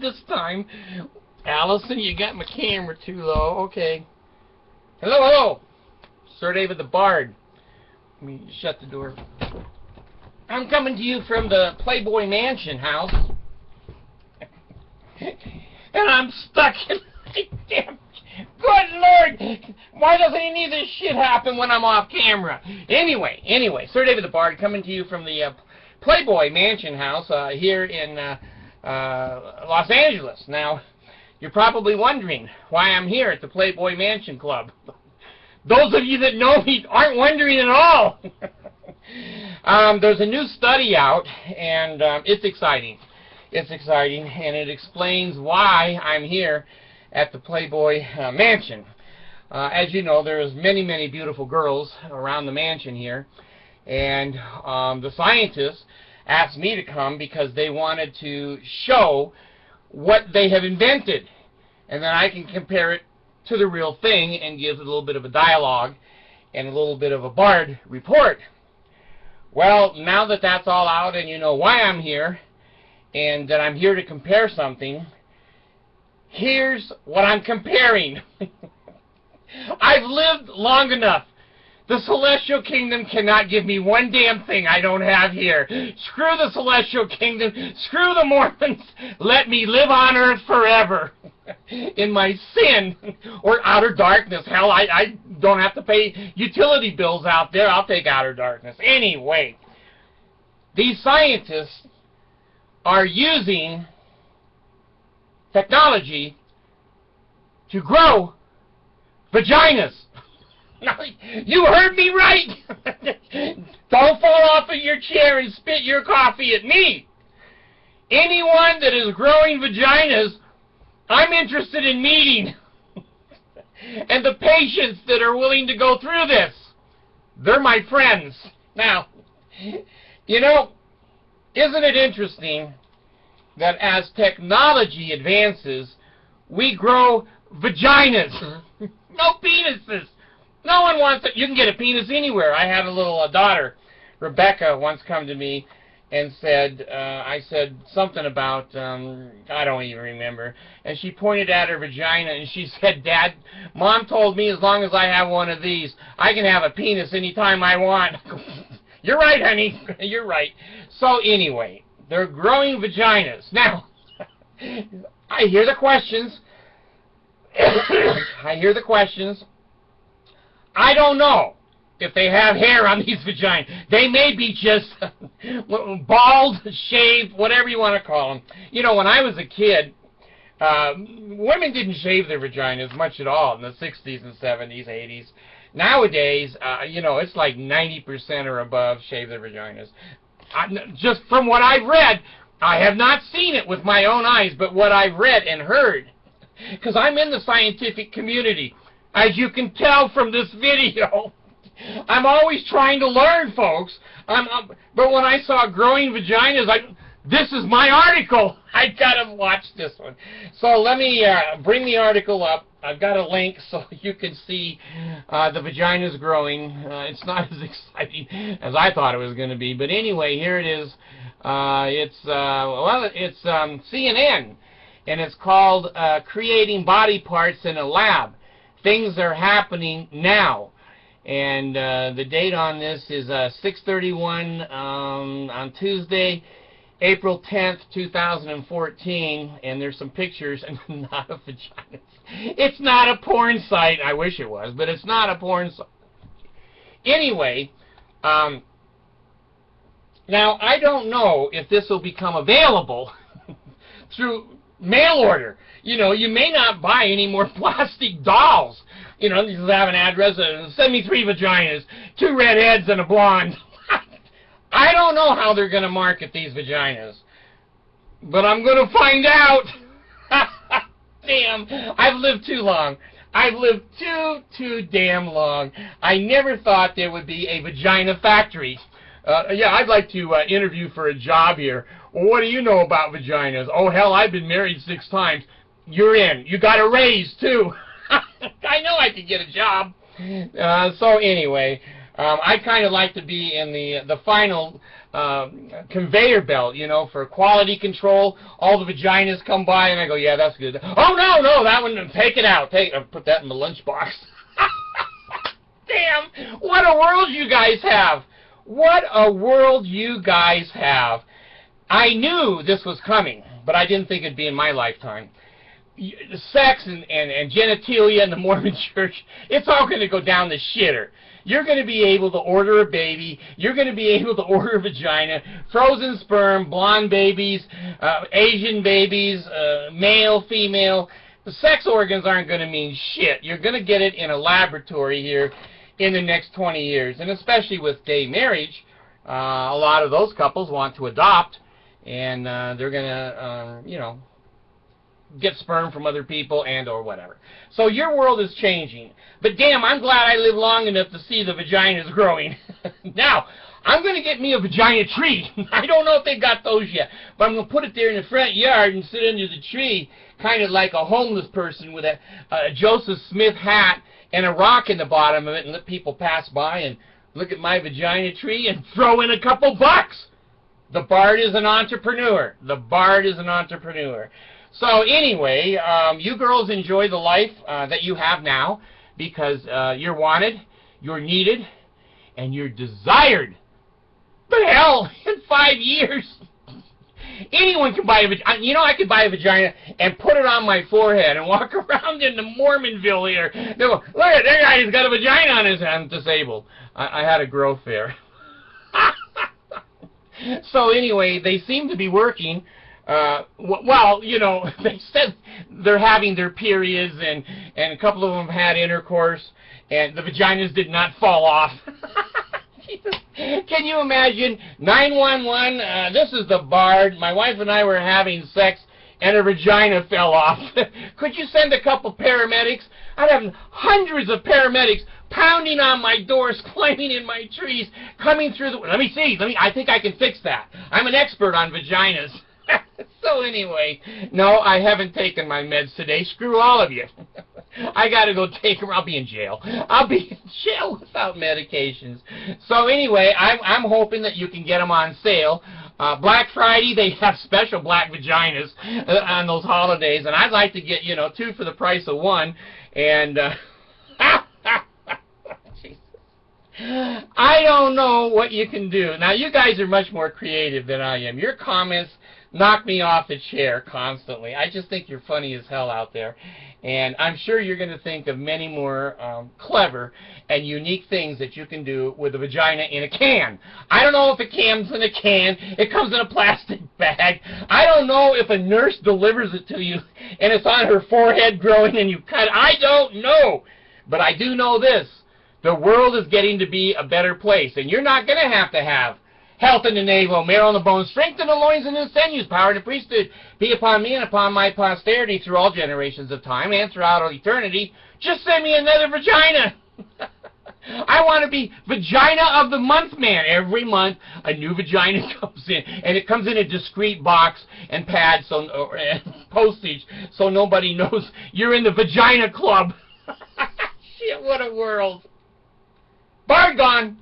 this time. Allison, you got my camera too low. Okay. Hello, hello. Sir David the Bard. Let me shut the door. I'm coming to you from the Playboy Mansion house. And I'm stuck in my damn... Good Lord! Why doesn't any of this shit happen when I'm off camera? Anyway, Sir David the Bard coming to you from the Playboy Mansion house here in Los Angeles. Now, you're probably wondering why I'm here at the Playboy Mansion Club. Those of you that know me aren't wondering at all. There's a new study out, and it's exciting. It's exciting, and it explains why I'm here at the Playboy Mansion. As you know, there's many beautiful girls around the mansion here, and the scientists asked me to come because they wanted to show what they have invented, and then I can compare it to the real thing and give a little bit of a dialogue and a little bit of a Bard report. Well, now that that's all out and you know why I'm here and that I'm here to compare something, here's what I'm comparing. I've lived long enough. The Celestial Kingdom cannot give me one damn thing I don't have here. Screw the Celestial Kingdom. Screw the Mormons. Let me live on earth forever in my sin or outer darkness. Hell, I don't have to pay utility bills out there. I'll take outer darkness. Anyway, these scientists are using technology to grow vaginas. Now, you heard me right. Don't fall off of your chair and spit your coffee at me. Anyone that is growing vaginas, I'm interested in meeting. And the patients that are willing to go through this, they're my friends. Now, you know, isn't it interesting that as technology advances, we grow vaginas? No penises. No one wants it. You can get a penis anywhere. I had a little daughter, Rebecca, once come to me and said, I said something about, I don't even remember, and she pointed at her vagina and she said, Dad, Mom told me as long as I have one of these, I can have a penis anytime I want. You're right, honey. You're right. So anyway, they're growing vaginas. Now, I hear the questions. I hear the questions. I don't know if they have hair on these vaginas. They may be just bald, shaved, whatever you want to call them. You know, when I was a kid, women didn't shave their vaginas much at all in the 60s and 70s, 80s. Nowadays, you know, it's like 90% or above shave their vaginas. Just from what I've read, I have not seen it with my own eyes, but what I've read and heard, because I'm in the scientific community. As you can tell from this video, I'm always trying to learn, folks. But when I saw growing vaginas, this is my article. I gotta watch this one. So let me bring the article up. I've got a link so you can see the vaginas growing. It's not as exciting as I thought it was going to be, but anyway, here it is. It's CNN, and it's called "Creating Body Parts in a Lab." Things are happening now, and the date on this is 6/31 on Tuesday, April 10th, 2014, and there's some pictures, and not of vaginas. It's not a porn site. I wish it was, but it's not a porn site. Anyway, now I don't know if this will become available through mail order. You know, you may not buy any more plastic dolls. You know, you have an address, send me 3 vaginas, 2 redheads and a blonde. I don't know how they're going to market these vaginas, but I'm going to find out. Damn, I've lived too long. I've lived too damn long. I never thought there would be a vagina factory. Yeah, I'd like to interview for a job here. Well, what do you know about vaginas? Oh, hell, I've been married 6 times. You're in. You got a raise, too. I know I could get a job. So anyway, I kind of like to be in the final conveyor belt, you know, for quality control. All the vaginas come by, and I go, yeah, that's good. Oh, no, that one, take it out. Put that in the lunchbox. Damn, what a world you guys have. What a world you guys have. I knew this was coming, but I didn't think it'd be in my lifetime. Sex and genitalia in the Mormon church, it's all going to go down the shitter. You're going to be able to order a baby. You're going to be able to order a vagina, frozen sperm, blonde babies, Asian babies, male, female. The sex organs aren't going to mean shit. You're going to get it in a laboratory here in the next 20 years. And especially with gay marriage, a lot of those couples want to adopt, and they're going to, you know, get sperm from other people and or whatever. So your world is changing. But damn, I'm glad I live long enough to see the vaginas growing. Now, I'm going to get me a vagina tree. I don't know if they got those yet, but I'm going to put it there in the front yard and sit under the tree, kind of like a homeless person with a Joseph Smith hat and a rock in the bottom of it, and let people pass by and look at my vagina tree and throw in a couple bucks. The Bard is an entrepreneur. The Bard is an entrepreneur. So anyway, you girls enjoy the life that you have now, because you're wanted, you're needed, and you're desired. But hell, in 5 years, anyone can buy a vagina. You know, I could buy a vagina and put it on my forehead and walk around in the Mormonville here. They go, look at that guy, he's got a vagina on his hand. I'm disabled. I had a growth there. So anyway, they seem to be working. Well, you know, they said they're having their periods, and a couple of them had intercourse, and the vaginas did not fall off. Can you imagine? 911, this is the Bard. My wife and I were having sex, and her vagina fell off. Could you send a couple paramedics? I'd have hundreds of paramedics pounding on my doors, climbing in my trees, coming through the... Let me see. I think I can fix that. I'm an expert on vaginas. So anyway, no, I haven't taken my meds today. Screw all of you. I gotta go take them. I'll be in jail. I'll be in jail without medications. So anyway, I'm hoping that you can get them on sale. Black Friday, they have special black vaginas on those holidays, and I'd like to get, you know, 2 for the price of 1. And I don't know what you can do. Now, you guys are much more creative than I am. Your comments knock me off the chair constantly. I just think you're funny as hell out there. And I'm sure you're going to think of many more clever and unique things that you can do with a vagina in a can. I don't know if it comes in a can. It comes in a plastic bag. I don't know if a nurse delivers it to you and it's on her forehead growing and you cut it. I don't know. But I do know this. The world is getting to be a better place. And you're not going to have health in the navel, marrow in the bones, strength in the loins and the sinews, power in the priesthood, be upon me and upon my posterity through all generations of time and throughout all eternity. Just send me another vagina. I want to be Vagina of the Month man. Every month, a new vagina comes in, and it comes in a discreet box and pad, and postage, so nobody knows you're in the Vagina Club. Shit, what a world. Bard gone.